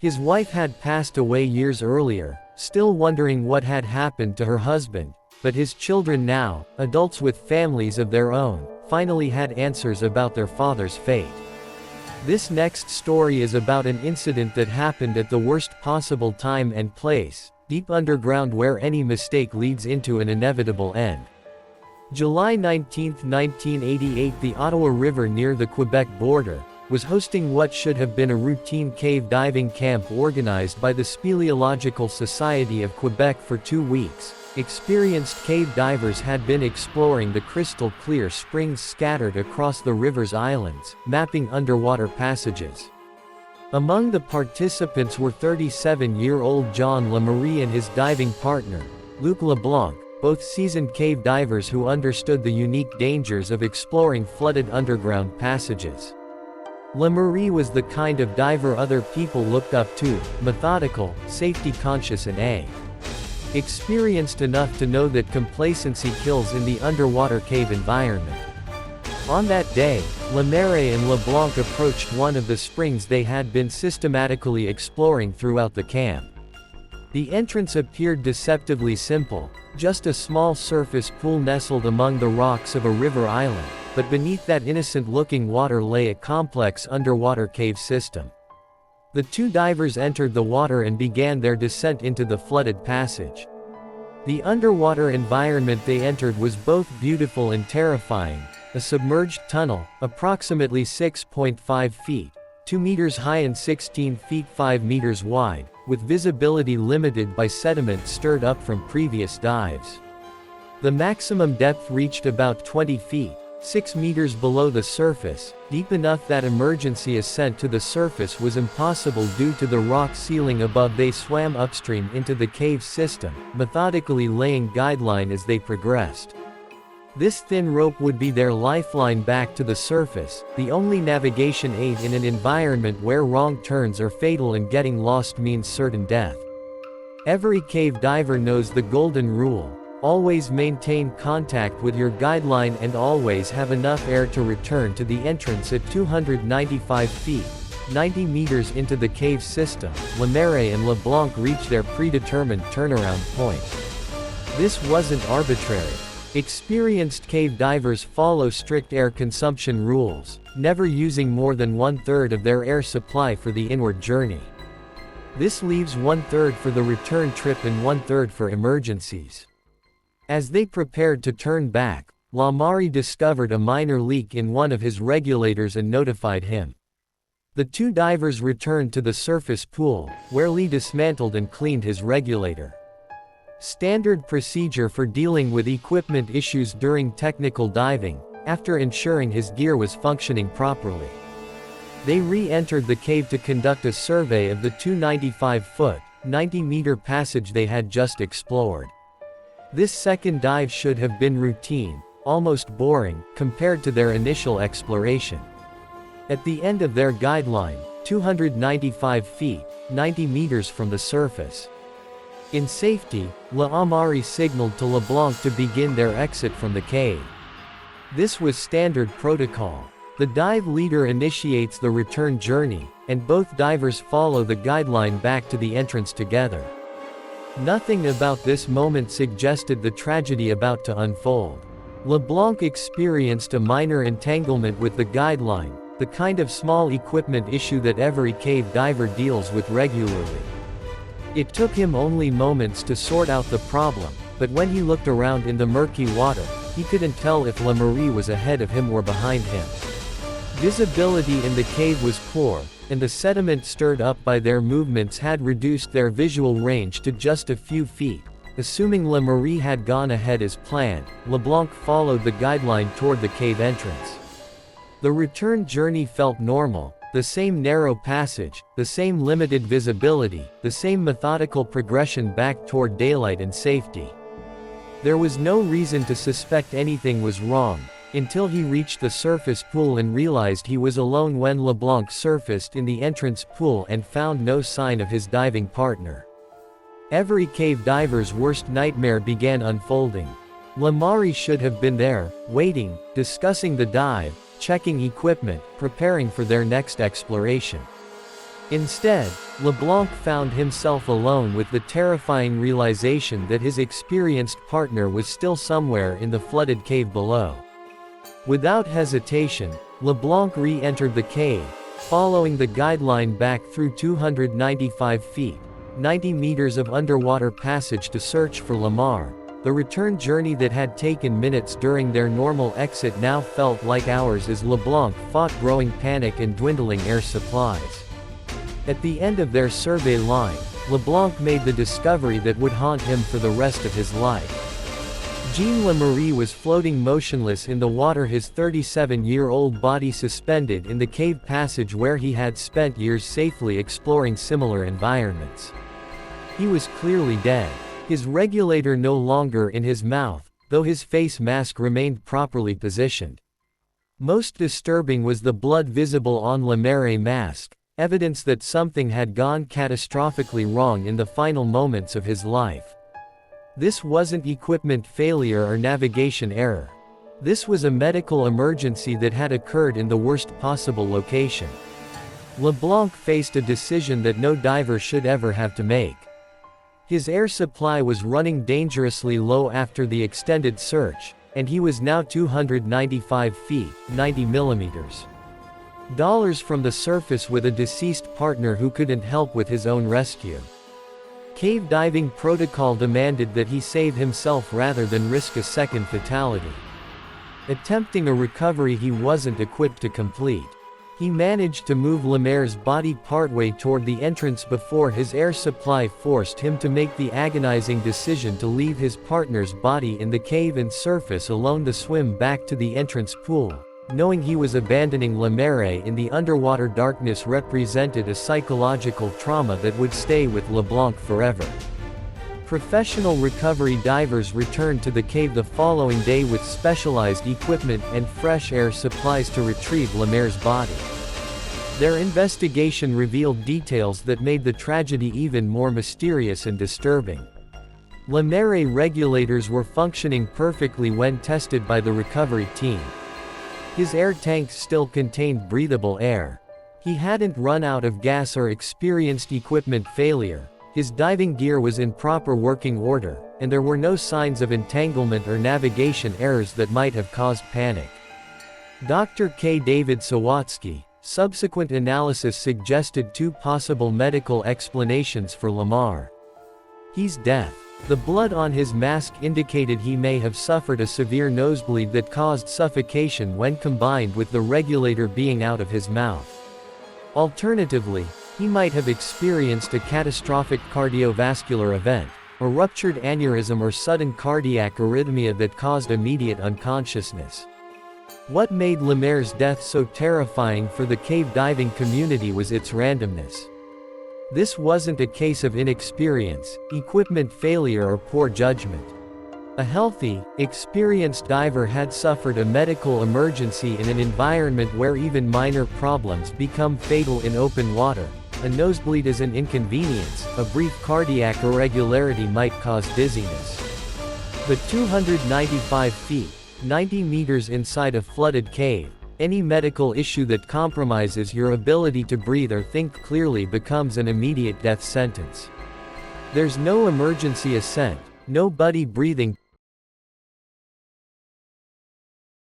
His wife had passed away years earlier, still wondering what had happened to her husband, but his children now, adults with families of their own, finally had answers about their father's fate. This next story is about an incident that happened at the worst possible time and place, deep underground where any mistake leads into an inevitable end. July 19, 1988, the Ottawa River near the Quebec border was hosting what should have been a routine cave diving camp organized by the Speleological Society of Quebec for 2 weeks. Experienced cave divers had been exploring the crystal-clear springs scattered across the river's islands, mapping underwater passages. Among the participants were 37-year-old John Lemarie and his diving partner, Luc LeBlanc, both seasoned cave divers who understood the unique dangers of exploring flooded underground passages. Lemarie was the kind of diver other people looked up to, methodical, safety-conscious and experienced enough to know that complacency kills in the underwater cave environment. On that day, Lemarie and LeBlanc approached one of the springs they had been systematically exploring throughout the camp. The entrance appeared deceptively simple, just a small surface pool nestled among the rocks of a river island, but beneath that innocent-looking water lay a complex underwater cave system. The two divers entered the water and began their descent into the flooded passage. The underwater environment they entered was both beautiful and terrifying, a submerged tunnel, approximately 6.5 feet, 2 meters high and 16 feet 5 meters wide, with visibility limited by sediment stirred up from previous dives. The maximum depth reached about 20 feet, 6 meters below the surface, deep enough that emergency ascent to the surface was impossible due to the rock ceiling above. They swam upstream into the cave system, methodically laying guideline as they progressed. This thin rope would be their lifeline back to the surface, the only navigation aid in an environment where wrong turns are fatal and getting lost means certain death. Every cave diver knows the golden rule: always maintain contact with your guideline and always have enough air to return to the entrance at 295 feet, 90 meters into the cave system. Lemarie and LeBlanc reached their predetermined turnaround point. This wasn't arbitrary. Experienced cave divers follow strict air consumption rules, never using more than 1/3 of their air supply for the inward journey. This leaves 1/3 for the return trip and 1/3 for emergencies. As they prepared to turn back, Lemarie discovered a minor leak in one of his regulators and notified him. The two divers returned to the surface pool, where Lee dismantled and cleaned his regulator. Standard procedure for dealing with equipment issues during technical diving, after ensuring his gear was functioning properly. They re-entered the cave to conduct a survey of the 295-foot, 90-meter passage they had just explored. This second dive should have been routine, almost boring, compared to their initial exploration. At the end of their guideline, 295 feet, 90 meters from the surface. In safety, Lemarie signaled to LeBlanc to begin their exit from the cave. This was standard protocol. The dive leader initiates the return journey, and both divers follow the guideline back to the entrance together. Nothing about this moment suggested the tragedy about to unfold. LeBlanc experienced a minor entanglement with the guideline, the kind of small equipment issue that every cave diver deals with regularly. It took him only moments to sort out the problem, but when he looked around in the murky water, he couldn't tell if Lemarie was ahead of him or behind him. Visibility in the cave was poor, and the sediment stirred up by their movements had reduced their visual range to just a few feet. Assuming Lemarie had gone ahead as planned, LeBlanc followed the guideline toward the cave entrance. The return journey felt normal. The same narrow passage, the same limited visibility, the same methodical progression back toward daylight and safety. There was no reason to suspect anything was wrong, until he reached the surface pool and realized he was alone when LeBlanc surfaced in the entrance pool and found no sign of his diving partner. Every cave diver's worst nightmare began unfolding. Lemarie should have been there, waiting, discussing the dive, checking equipment, preparing for their next exploration. Instead, LeBlanc found himself alone with the terrifying realization that his experienced partner was still somewhere in the flooded cave below. Without hesitation, LeBlanc re-entered the cave, following the guideline back through 295 feet, 90 meters of underwater passage to search for Lamar. The return journey that had taken minutes during their normal exit now felt like hours as LeBlanc fought growing panic and dwindling air supplies. At the end of their survey line, LeBlanc made the discovery that would haunt him for the rest of his life. Jean Lemarie was floating motionless in the water, his 37-year-old body suspended in the cave passage where he had spent years safely exploring similar environments. He was clearly dead, his regulator no longer in his mouth, though his face mask remained properly positioned. Most disturbing was the blood visible on Lemaire's mask, evidence that something had gone catastrophically wrong in the final moments of his life. This wasn't equipment failure or navigation error. This was a medical emergency that had occurred in the worst possible location. LeBlanc faced a decision that no diver should ever have to make. His air supply was running dangerously low after the extended search, and he was now 295 feet, 90 millimeters. Dollars from the surface with a deceased partner who couldn't help with his own rescue. Cave diving protocol demanded that he save himself rather than risk a second fatality. Attempting a recovery he wasn't equipped to complete. He managed to move Lemaire's body partway toward the entrance before his air supply forced him to make the agonizing decision to leave his partner's body in the cave and surface alone to swim back to the entrance pool. Knowing he was abandoning Lemaire in the underwater darkness represented a psychological trauma that would stay with LeBlanc forever. Professional recovery divers returned to the cave the following day with specialized equipment and fresh air supplies to retrieve Lemaire's body. Their investigation revealed details that made the tragedy even more mysterious and disturbing. Lemaire regulators were functioning perfectly when tested by the recovery team. His air tanks still contained breathable air. He hadn't run out of gas or experienced equipment failure. His diving gear was in proper working order, and there were no signs of entanglement or navigation errors that might have caused panic. Dr. K. David Sawatsky, subsequent analysis suggested two possible medical explanations for Lamar. He's deaf. The blood on his mask indicated he may have suffered a severe nosebleed that caused suffocation when combined with the regulator being out of his mouth. Alternatively, he might have experienced a catastrophic cardiovascular event, a ruptured aneurysm or sudden cardiac arrhythmia that caused immediate unconsciousness. What made Lemaire's death so terrifying for the cave diving community was its randomness. This wasn't a case of inexperience, equipment failure or poor judgment. A healthy, experienced diver had suffered a medical emergency in an environment where even minor problems become fatal in open water. A nosebleed is an inconvenience, a brief cardiac irregularity might cause dizziness. But 295 feet, 90 meters inside a flooded cave, any medical issue that compromises your ability to breathe or think clearly becomes an immediate death sentence. There's no emergency ascent, no buddy breathing,